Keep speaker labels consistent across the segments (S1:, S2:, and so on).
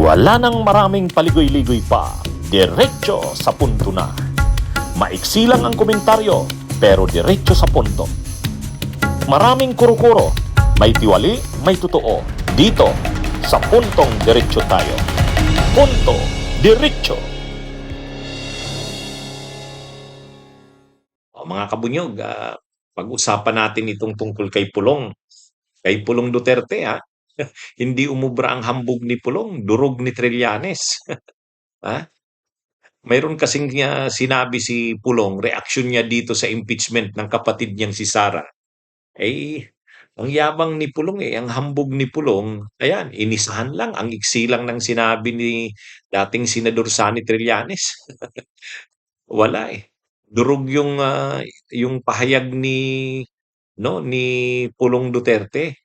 S1: Wala nang maraming paligoy-ligoy pa, diretso sa punto na. Maiksi lang ang komentaryo, pero diretso sa punto. Maraming kuro-kuro, may tiwali, may totoo. Dito, sa puntong diretso tayo. Punto, diretso. Mga kabunyog, pag-usapan natin itong tungkol kay Pulong. Kay Pulong Duterte, hindi umubra ang hambog ni Pulong, durog ni Trillanes. ha? Mayroon kasing sinabi si Pulong, reaksyon niya dito sa impeachment ng kapatid niyang si Sara. Ang yabang ni Pulong ang hambog ni Pulong, ayan, inisahan lang, ang iksi lang ng sinabi ni dating Senador Sani Trillanes. Wala Durog yung pahayag ni Pulong Duterte.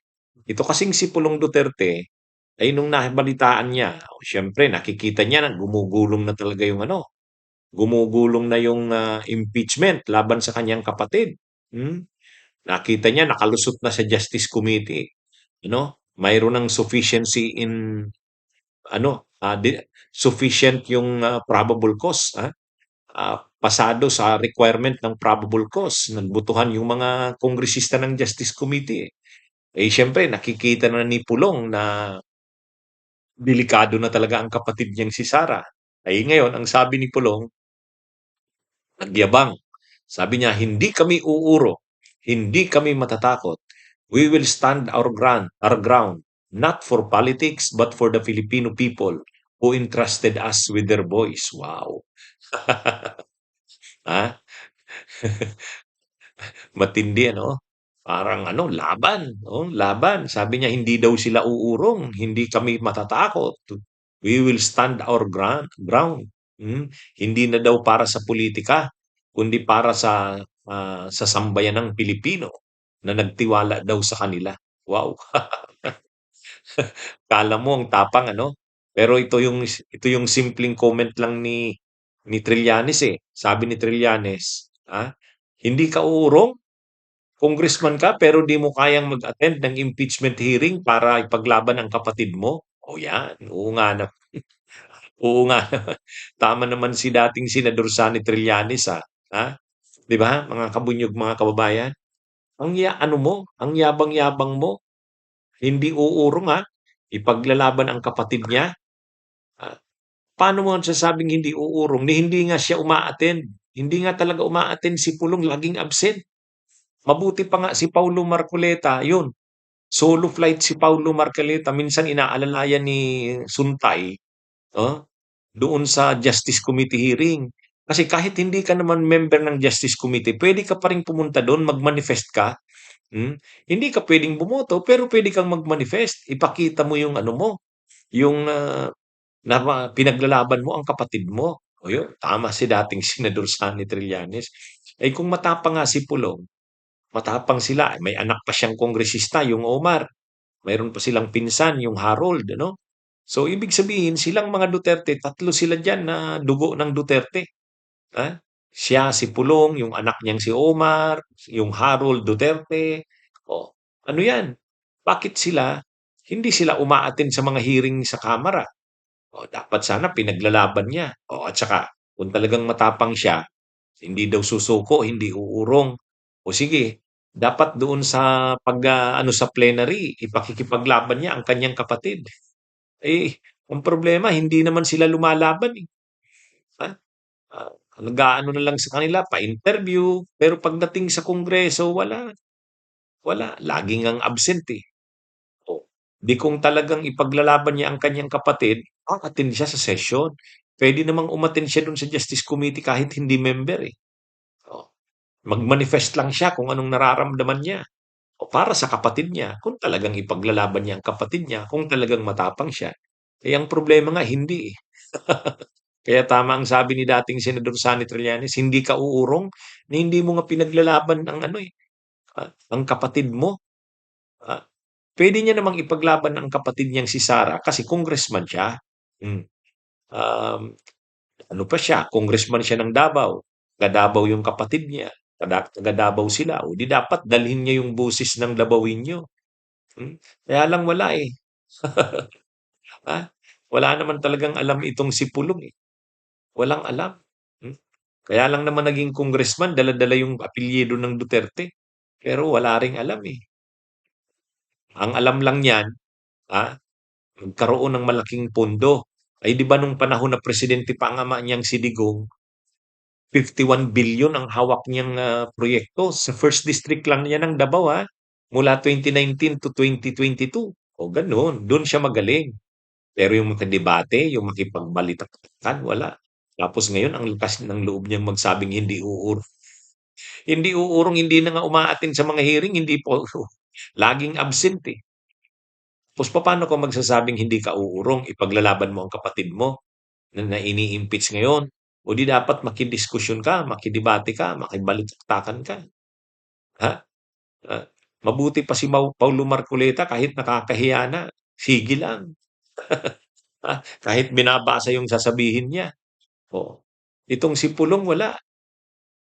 S1: Ito kasing si Pulong Duterte ay nung nabalitaan niya, siyempre nakikita niya na gumugulong na talaga yung impeachment laban sa kanyang kapatid. Nakita niya nakalusot na sa Justice Committee. Mayroon ng sufficiency in sufficient yung probable cause. Pasado sa requirement ng probable cause. Nagbutuhan yung mga kongresista ng Justice Committee. Siyempre, nakikita na ni Pulong na delikado na talaga ang kapatid niyang si Sara. Ngayon, ang sabi ni Pulong, nagyabang. Sabi niya, hindi kami uuro, hindi kami matatakot. We will stand our ground, not for politics, but for the Filipino people who entrusted us with their voice. Wow. ha? Matindi, ano? Parang laban. Laban. Sabi niya, hindi daw sila uurong. Hindi kami matatakot. We will stand our ground. Hindi na daw para sa politika, kundi para sa sambayan ng Pilipino na nagtiwala daw sa kanila. Wow. Kala mo ang tapang, ano? Pero ito yung simpleng comment lang ni Trillanes eh. Sabi ni Trillanes, hindi ka uurong, congressman ka pero di mo kayang mag-attend ng impeachment hearing para ipaglaban ang kapatid mo? O yan, oo nga na. Oo nga naman. Tama naman si dating Senador Sani Trillanes ha? 'Di ba, mga kabunyog, mga kababayan? Ang yabang-yabang mo, hindi uurong ipaglalaban ang kapatid niya. Ah, Paano mo sasabing hindi uurong ni hindi nga siya uma-attend? Hindi nga talaga uma-attend si Pulong, laging absent. Mabuti pa nga si Paulo Marcoleta, yun. Solo flight si Paulo Marcoleta, minsan inaalalayan ni Suntay, oh, doon sa Justice Committee hearing. Kasi kahit hindi ka naman member ng Justice Committee, pwede ka pa rin pumunta doon, mag-manifest ka. Hindi ka pwedeng bumoto, pero pwede kang mag-manifest. Ipakita mo yung yung pinaglalaban mo ang kapatid mo. O yun, tama si dating Senador Sani Trillanes. Kung matapang nga si Pulong, matapang sila. May anak pa siyang kongresista, yung Omar. Mayroon pa silang pinsan, yung Harold, ano? So, ibig sabihin, silang mga Duterte, tatlo sila dyan na dugo ng Duterte. Siya, si Pulong, yung anak niyang si Omar, yung Harold Duterte. O, ano yan? Bakit hindi sila umaattend sa mga hearing sa Kamara? Dapat sana pinaglalaban niya. At saka, kung talagang matapang siya, hindi daw susuko, hindi uurong. Sige, dapat doon sa sa plenary, ipakikipaglaban niya ang kanyang kapatid. Ang problema, hindi naman sila lumalaban eh. Ha? Nag-aano na lang sa kanila, pa-interview, pero pagdating sa kongreso, wala. Wala. Laging ang absent eh. Di kung talagang ipaglalaban niya ang kanyang kapatid, attend siya sa session. Pwede namang umattend siya doon sa Justice Committee kahit hindi member eh. Mag-manifest lang siya kung anong nararamdaman niya. Para sa kapatid niya, kung talagang ipaglalaban niya ang kapatid niya, kung talagang matapang siya. Ang problema nga, hindi eh. Kaya tama ang sabi ni dating Senador Sani Trillanes, hindi ka uurong na hindi mo nga pinaglalaban ang kapatid mo. Ah, Pwede niya namang ipaglaban ang kapatid niyang si Sara kasi congressman siya. Hmm. Um, Ano pa siya, congressman siya ng Davao. Taga Davao yung kapatid niya. Taga Davao sila. O di dapat dalhin niya yung busis ng Davao niyo. Kaya lang wala eh. Ha? Wala naman talagang alam itong si Pulong, eh, walang alam, hmm. Kaya lang naman naging congressman, dala-dala yung apelyido ng Duterte, pero wala ring alam, eh. Ang alam lang niyan, ah, magkaroon ng malaking pondo. Ay 'di ba nung panahon na presidente pa ang ama niyang si Digong, 51 billion ang hawak niyang, proyekto sa first district lang niya ng Davao, mula 2019 to 2022. O gano'n, do'n siya magaling. Pero yung makidebate, yung makipagbalita-balitan, wala. Tapos ngayon ang lakas ng loob niyang magsabing hindi uurong. Hindi uurong, hindi na nga umaattend sa mga hearing, hindi po laging absent, eh. Tapos papaano ka magsasabing hindi ka uurong, ipaglalaban mo ang kapatid mo na ini-impeach ngayon? O di dapat makidiskusyon ka, makidebate ka, makibalik-taktakan ka, ha? Ah, mabuti pa si Paulo Marcoleta kahit nakakahiya na, sige lang, kahit binabasa yung sasabihin niya, oh. Itong si Pulong wala,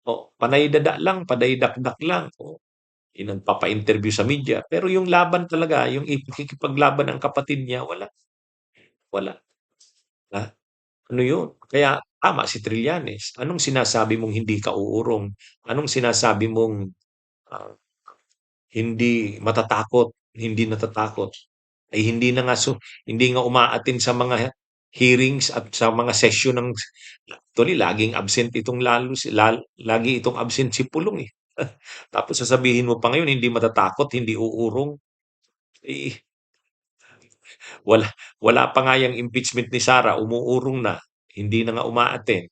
S1: oh, panay dada lang, panay dakdak lang, oh, nagpapa-interview sa media, pero yung laban talaga, yung ikikipaglaban ng kapatid niya, wala, wala, ha? Ano yun? Kaya tama si Trillanes. Anong sinasabi mong hindi ka uurong? Anong sinasabi mong ah, hindi matatakot, hindi natatakot? Ay hindi nga umaattend sa mga hearings at sa mga session ng actually laging absent itong lagi itong absent si Pulong, eh. Tapos sasabihin mo pa ngayon hindi matatakot, hindi uurong. Eh, wala wala pa nga yang impeachment ni Sara, umuurong na, hindi na nga umaattend.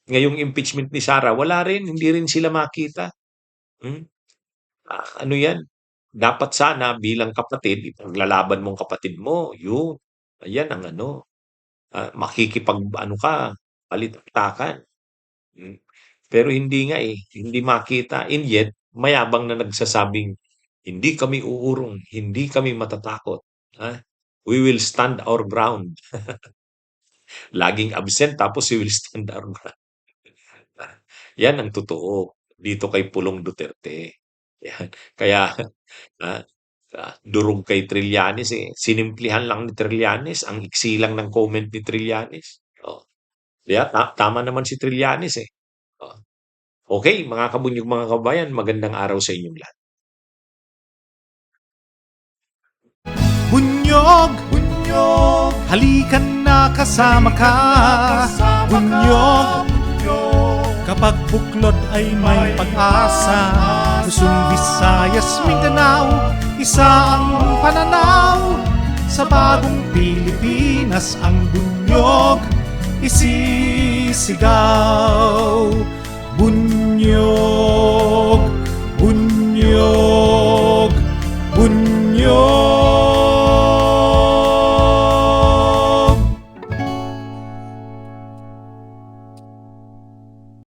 S1: Ngayong impeachment ni Sara, wala rin, hindi rin sila makita. Hmm, ano 'yan, dapat sana bilang kapatid, ipaglalaban mong kapatid mo, yun. Ayan ang ano, makikipag-ano ka, balik-baktakan, hmm. Pero hindi nga, eh, hindi makita and yet mayabang na nagsasabing, "Hindi kami uurong, hindi kami matatakot, ha, we will stand our ground." Laging absent tapos we will stand our ground. Yan ang totoo dito kay Pulong Duterte. Yan. Kaya, ah, durog kay Trillanes, eh. Sinimplihan lang ni Trillanes, ang iksi lang ng comment ni Trillanes. Oh, kaya tama naman si Trillanes, eh. Oh. Okey, mga kabunyog, mga kabayan, magandang araw sa inyong lahat.
S2: Bunyog, bunyog, halikan na kasama ka. Bunyog, kapag buklod ay may pag-asa. Luzon, Visayas, Mindanao, isa ang pananaw. Sa bagong Pilipinas ang bunyog isisigaw. Bunyog